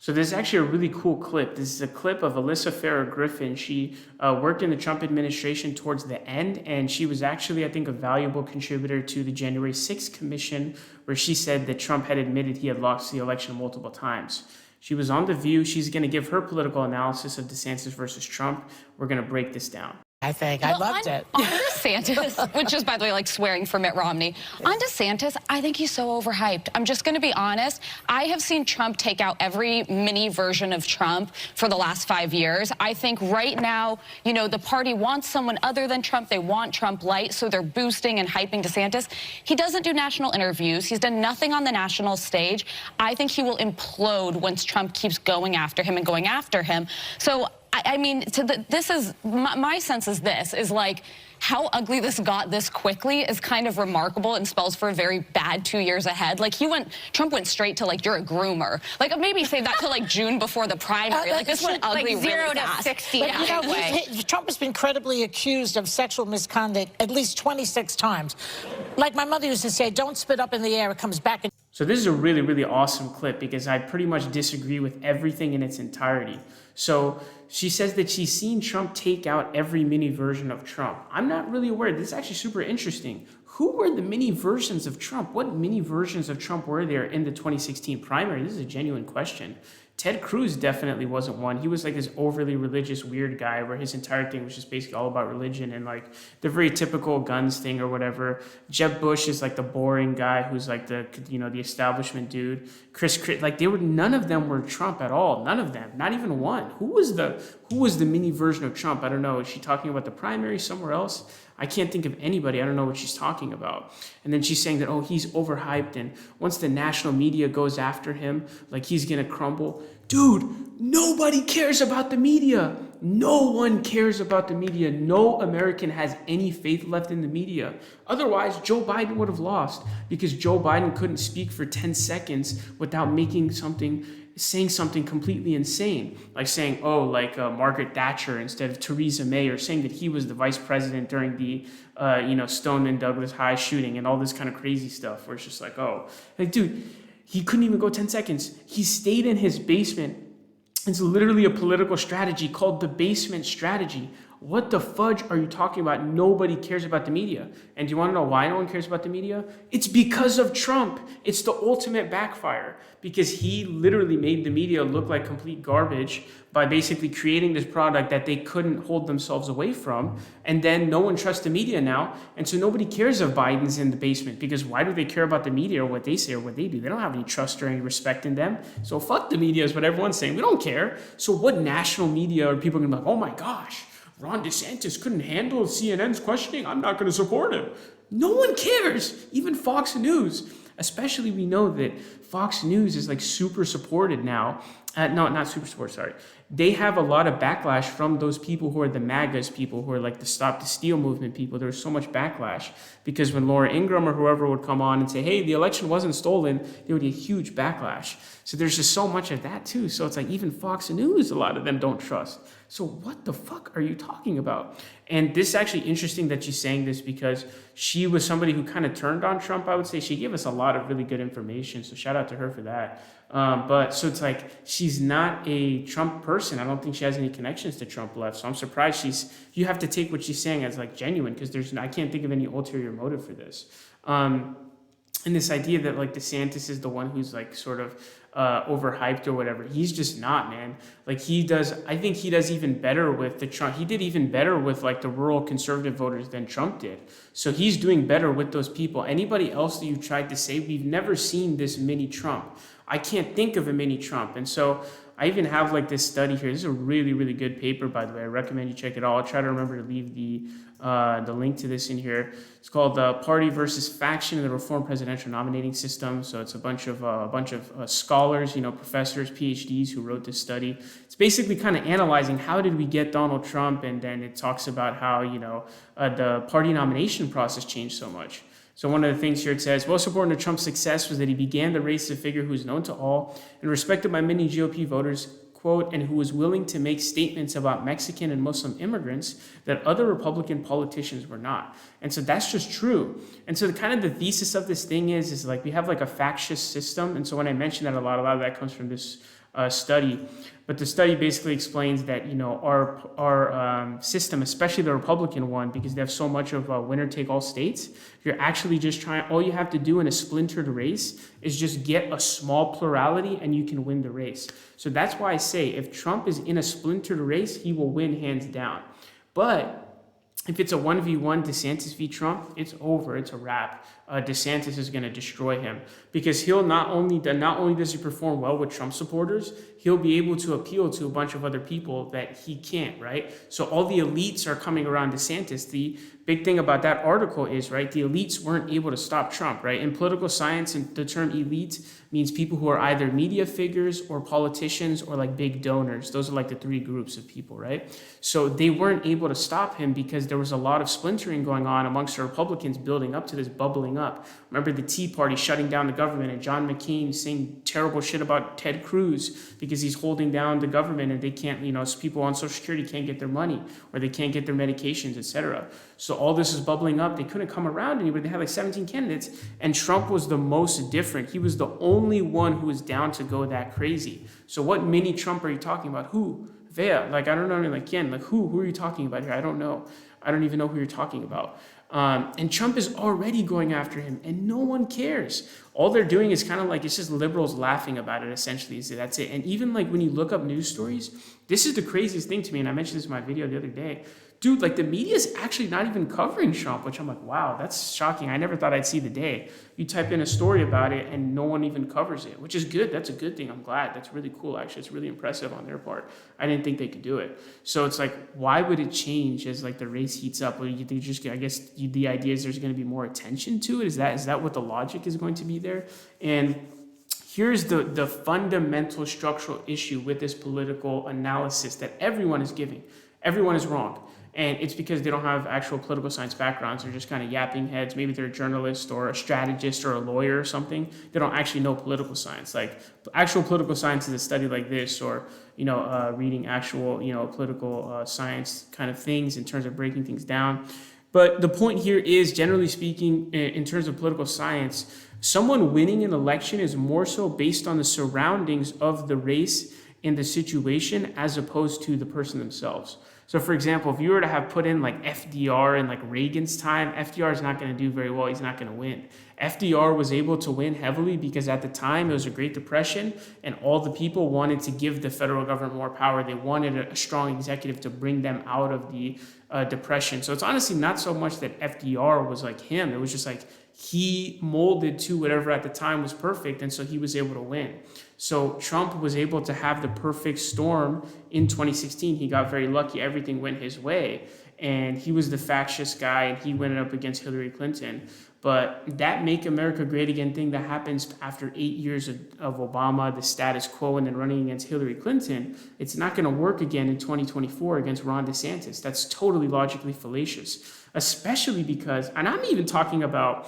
So this is actually a really cool clip. This is a clip of Alyssa Farah Griffin. She worked in the Trump administration towards the end, and she was actually, I think, a valuable contributor to the January 6th commission, where she said that Trump had admitted he had lost the election multiple times. She was on The View. She's going to give her political analysis of DeSantis versus Trump. We're going to break this down. I think I loved it. On DeSantis, which is, by the way, like swearing for Mitt Romney. On DeSantis, I think he's so overhyped. I'm just going to be honest. I have seen Trump take out every mini version of Trump for the last 5 years. I think right now, you know, the party wants someone other than Trump. They want Trump-lite, so they're boosting and hyping DeSantis. He doesn't do national interviews. He's done nothing on the national stage. I think he will implode once Trump keeps going after him and going after him. So I mean, this is my sense is this is like how ugly this got this quickly is kind of remarkable and spells for a very bad 2 years ahead. Like Trump went straight to like you're a groomer. Like maybe save that till like June before the primary. Like this went ugly like 0 really to fast. 60. But, you know, Trump has been credibly accused of sexual misconduct at least 26 times. Like my mother used to say, don't spit up in the air, it comes back. So this is a really, really awesome clip because I pretty much disagree with everything in its entirety. So she says that she's seen Trump take out every mini version of Trump. I'm not really aware. This is actually super interesting. Who were the mini versions of Trump? What mini versions of Trump were there in the 2016 primary? This is a genuine question. Ted Cruz definitely wasn't one. He was like this overly religious, weird guy where his entire thing was just basically all about religion and like the very typical guns thing or whatever. Jeb Bush is like the boring guy who's like the, you know, the establishment dude. Like none of them were Trump at all. None of them, not even one. Who was the mini version of Trump? I don't know. Is she talking about the primary somewhere else? I can't think of anybody. I don't know what she's talking about. And then she's saying that, oh, he's overhyped. And once the national media goes after him, like he's going to crumble. Dude, nobody cares about the media. No one cares about the media. No American has any faith left in the media. Otherwise, Joe Biden would have lost because Joe Biden couldn't speak for 10 seconds without saying something completely insane, like saying, oh, like Margaret Thatcher instead of Theresa May, or saying that he was the vice president during the, Stone and Douglas High shooting and all this kind of crazy stuff where it's just like, oh, like, dude, he couldn't even go 10 seconds. He stayed in his basement. It's literally a political strategy called the basement strategy. What the fudge are you talking about? Nobody cares about the media. And do you want to know why no one cares about the media? It's because of Trump. It's the ultimate backfire because he literally made the media look like complete garbage by basically creating this product that they couldn't hold themselves away from. And then no one trusts the media now. And so nobody cares if Biden's in the basement because why do they care about the media or what they say or what they do? They don't have any trust or any respect in them. So fuck the media is what everyone's saying. We don't care. So what national media are people going to be like, oh my gosh, Ron DeSantis couldn't handle CNN's questioning. I'm not going to support him. No one cares. Even Fox News. Especially we know that Fox News is like super supported now. No, not super supported, sorry. They have a lot of backlash from those people who are the MAGAs people, who are like the Stop the Steal movement people. There was so much backlash because when Laura Ingraham or whoever would come on and say, hey, the election wasn't stolen, there would be a huge backlash. So there's just so much of that too. So it's like even Fox News, a lot of them don't trust. So what the fuck are you talking about? And this is actually interesting that she's saying this because she was somebody who kind of turned on Trump, I would say. She gave us a lot of really good information. So shout out to her for that. But so it's like she's not a Trump person. I don't think she has any connections to Trump left. So I'm surprised you have to take what she's saying as like genuine because I can't think of any ulterior motive for this. And this idea that like DeSantis is the one who's like sort of overhyped or whatever. He's just not, man. Like I think he does even better with the Trump. He did even better with like the rural conservative voters than Trump did. So he's doing better with those people. Anybody else that you tried to say, we've never seen this mini Trump. I can't think of a mini Trump. And so I even have like this study here. This is a really, really good paper, by the way. I recommend you check it out. I'll try to remember to leave the link to this in here. It's called Party versus Faction in the Reform Presidential Nominating System. So it's a bunch of scholars, professors, PhDs who wrote this study. It's basically kind of analyzing how did we get Donald Trump, and then it talks about how the party nomination process changed so much. So one of the things here it says, most important to Trump's success was that he began the race as a figure who is known to all and respected by many GOP voters, quote, and who was willing to make statements about Mexican and Muslim immigrants that other Republican politicians were not. And so that's just true. And so the thesis of this thing is like we have like a factious system. And so when I mention that a lot of that comes from this study. But the study basically explains that, our system, especially the Republican one, because they have so much of winner-take-all states, you're actually just all you have to do in a splintered race is just get a small plurality and you can win the race. So that's why I say if Trump is in a splintered race, he will win hands down. But if it's a 1v1 DeSantis v. Trump, it's over. It's a wrap. DeSantis is going to destroy him because he'll not only does he perform well with Trump supporters, he'll be able to appeal to a bunch of other people that he can't, right? So all the elites are coming around DeSantis. The big thing about that article is, right, the elites weren't able to stop Trump, right? In political science, and the term elite means people who are either media figures or politicians or like big donors. Those are like the three groups of people, right? So they weren't able to stop him because there was a lot of splintering going on amongst the Republicans building up to this bubbling up. Remember the Tea Party shutting down the government and John McCain saying terrible shit about Ted Cruz because he's holding down the government and they can't, people on Social Security can't get their money or they can't get their medications, etc. So all this is bubbling up. They couldn't come around anywhere. They had like 17 candidates and Trump was the most different. He was the only one who was down to go that crazy. So what mini Trump are you talking about? Who? Vea, like, I don't know, like, Ken, like, who are you talking about here? I don't know. I don't even know who you're talking about. And Trump is already going after him and no one cares. All they're doing is kind of like, it's just liberals laughing about it, essentially. So that's it. And even like when you look up news stories, this is the craziest thing to me. And I mentioned this in my video the other day. Dude, like the media is actually not even covering Trump, which I'm like, wow, that's shocking. I never thought I'd see the day. You type in a story about it and no one even covers it, which is good. That's a good thing. I'm glad. That's really cool, actually. It's really impressive on their part. I didn't think they could do it. So it's like, why would it change as like the race heats up? Well, you think the idea is there's going to be more attention to it? Is that what the logic is going to be there? And here's the fundamental structural issue with this political analysis that everyone is giving. Everyone is wrong. And it's because they don't have actual political science backgrounds. They're just kind of yapping heads. Maybe they're a journalist or a strategist or a lawyer or something. They don't actually know political science. Like actual political science is a study like this or, reading actual, political science kind of things in terms of breaking things down. But the point here is, generally speaking, in terms of political science, someone winning an election is more so based on the surroundings of the race and the situation as opposed to the person themselves. So for example, if you were to have put in like FDR in like Reagan's time, FDR is not going to do very well. He's not going to win. FDR was able to win heavily because at the time it was a Great Depression and all the people wanted to give the federal government more power. They wanted a strong executive to bring them out of the depression. So it's honestly not so much that FDR was like him. It was just like he molded to whatever at the time was perfect. And so he was able to win. So Trump was able to have the perfect storm in 2016. He got very lucky. Everything went his way. And he was the factious guy and he went up against Hillary Clinton. But that Make America Great Again thing that happens after 8 years of Obama, the status quo, and then running against Hillary Clinton, it's not going to work again in 2024 against Ron DeSantis. That's totally logically fallacious, especially because, and I'm even talking about,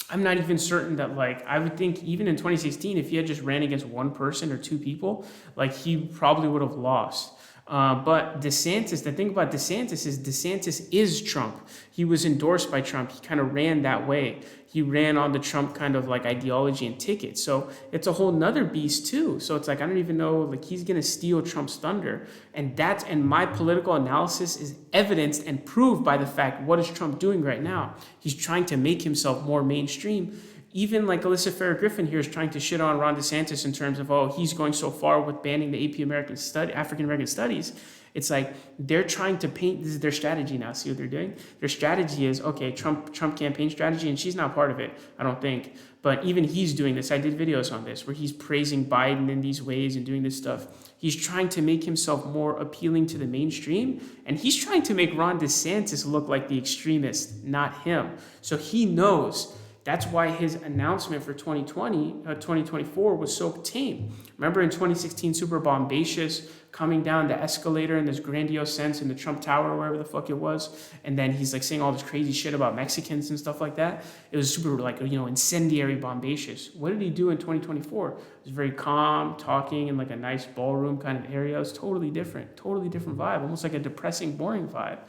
I'm not even certain that, like, I would think even in 2016, if he had just ran against one person or two people, like, he probably would have lost. But DeSantis, the thing about DeSantis is Trump. He was endorsed by Trump. He kind of ran that way. He ran on the Trump kind of like ideology and ticket. So it's a whole nother beast too. So it's like, I don't even know, like he's going to steal Trump's thunder. And my political analysis is evidenced and proved by the fact, what is Trump doing right now? He's trying to make himself more mainstream. Even like Alyssa Farah Griffin here is trying to shit on Ron DeSantis in terms of, oh, he's going so far with banning the African American studies. It's like they're trying to paint, this is their strategy now. See what they're doing? Their strategy is, okay, Trump campaign strategy, and she's not part of it, I don't think. But even he's doing this. I did videos on this where he's praising Biden in these ways and doing this stuff. He's trying to make himself more appealing to the mainstream, and he's trying to make Ron DeSantis look like the extremist, not him. So he knows. That's why his announcement for 2024 was so tame. Remember in 2016, super bombacious, coming down the escalator in this grandiose sense in the Trump Tower or wherever the fuck it was. And then he's like saying all this crazy shit about Mexicans and stuff like that. It was super like, incendiary bombacious. What did he do in 2024? It was very calm, talking in like a nice ballroom kind of area. It was totally different vibe, almost like a depressing, boring vibe.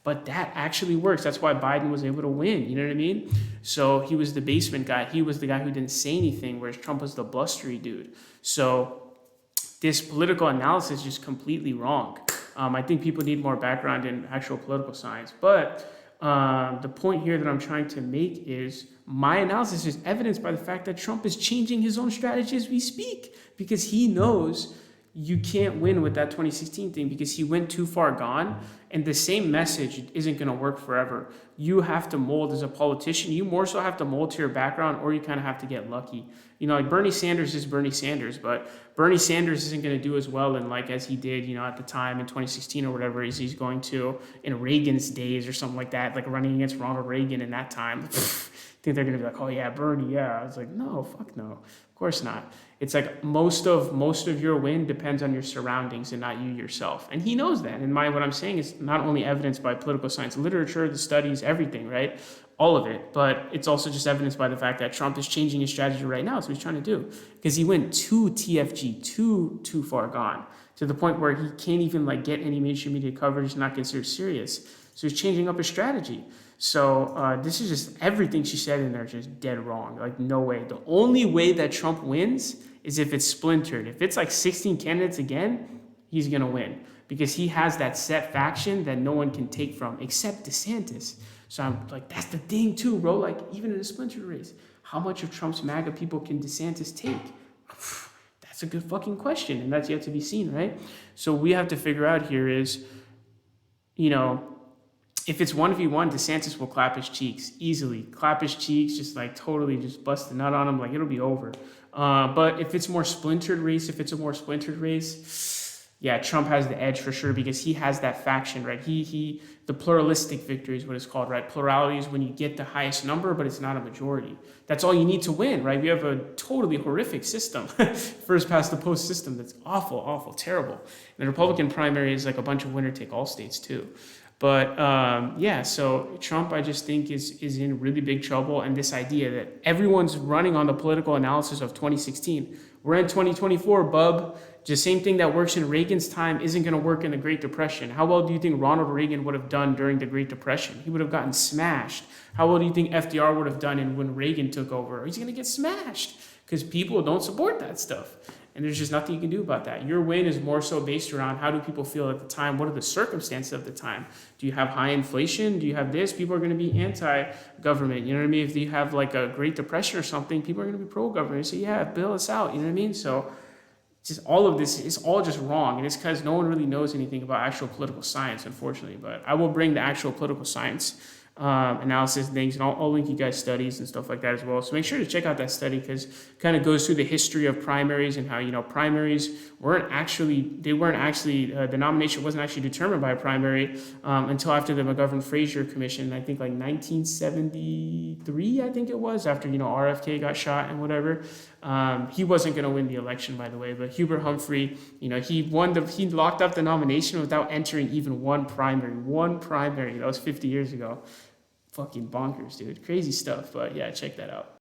But that actually works. That's why Biden was able to win. You know what I mean? So he was the basement guy. He was the guy who didn't say anything, whereas Trump was the blustery dude. So this political analysis is just completely wrong. I think people need more background in actual political science. But the point here that I'm trying to make is my analysis is evidenced by the fact that Trump is changing his own strategy as we speak, because he knows you can't win with that 2016 thing because he went too far gone, and the same message isn't going to work forever. You have to mold as a politician. You more so have to mold to your background, or you kind of have to get lucky. You know, like Bernie Sanders is Bernie Sanders, but Bernie Sanders isn't going to do as well as he did, you know, at the time in 2016 or whatever as he's going to in Reagan's days or something like that, like running against Ronald Reagan in that time. I think they're going to be like, oh yeah, Bernie, yeah. I was like, no, fuck no, of course not. It's like most of your win depends on your surroundings and not you yourself. And he knows that. And what I'm saying is not only evidenced by political science literature, the studies, everything, right? All of it. But it's also just evidenced by the fact that Trump is changing his strategy right now. That's what he's trying to do. Because he went too TFG, too far gone, to the point where he can't even like get any mainstream media coverage, not considered serious. So he's changing up his strategy. So this is just everything she said in there just dead wrong. Like, no way. The only way that Trump wins is if it's splintered. If it's like 16 candidates again, he's going to win. Because he has that set faction that no one can take from except DeSantis. So I'm like, that's the thing too, bro. Like, even in a splintered race, how much of Trump's MAGA people can DeSantis take? That's a good fucking question. And that's yet to be seen, right? So we have to figure out here is, you know, if it's 1v1, DeSantis will clap his cheeks easily. Clap his cheeks, just like totally just bust the nut on him, like it'll be over. But if it's a more splintered race, yeah, Trump has the edge for sure because he has that faction, right? The pluralistic victory is what it's called, right? Plurality is when you get the highest number, but it's not a majority. That's all you need to win, right? We have a totally horrific system, first past the post system that's awful, terrible. And the Republican primary is like a bunch of winner-take-all states too. But yeah, so Trump, I just think, is in really big trouble. And this idea that everyone's running on the political analysis of 2016. We're in 2024, bub. The same thing that works in Reagan's time isn't going to work in the Great Depression. How well do you think Ronald Reagan would have done during the Great Depression? He would have gotten smashed. How well do you think FDR would have done when Reagan took over? He's going to get smashed because people don't support that stuff. And there's just nothing you can do about that. Your win is more so based around how do people feel at the time? What are the circumstances of the time? Do you have high inflation? Do you have this? People are going to be anti-government. You know what I mean? If you have like a Great Depression or something, people are going to be pro-government. So yeah, bail us out. You know what I mean? So just all of this is all just wrong. And it's because no one really knows anything about actual political science, unfortunately. But I will bring the actual political science analysis things, and I'll link you guys studies and stuff like that as well. So make sure to check out that study because it kind of goes through the history of primaries and how, you know, primaries the nomination wasn't actually determined by a primary until after the McGovern-Fraser Commission, I think like 1973, I think it was, after, you know, RFK got shot and whatever. He wasn't going to win the election, by the way, but Hubert Humphrey, you know, he locked up the nomination without entering even one primary. That was 50 years ago. Fucking bonkers, dude. Crazy stuff. But yeah, check that out.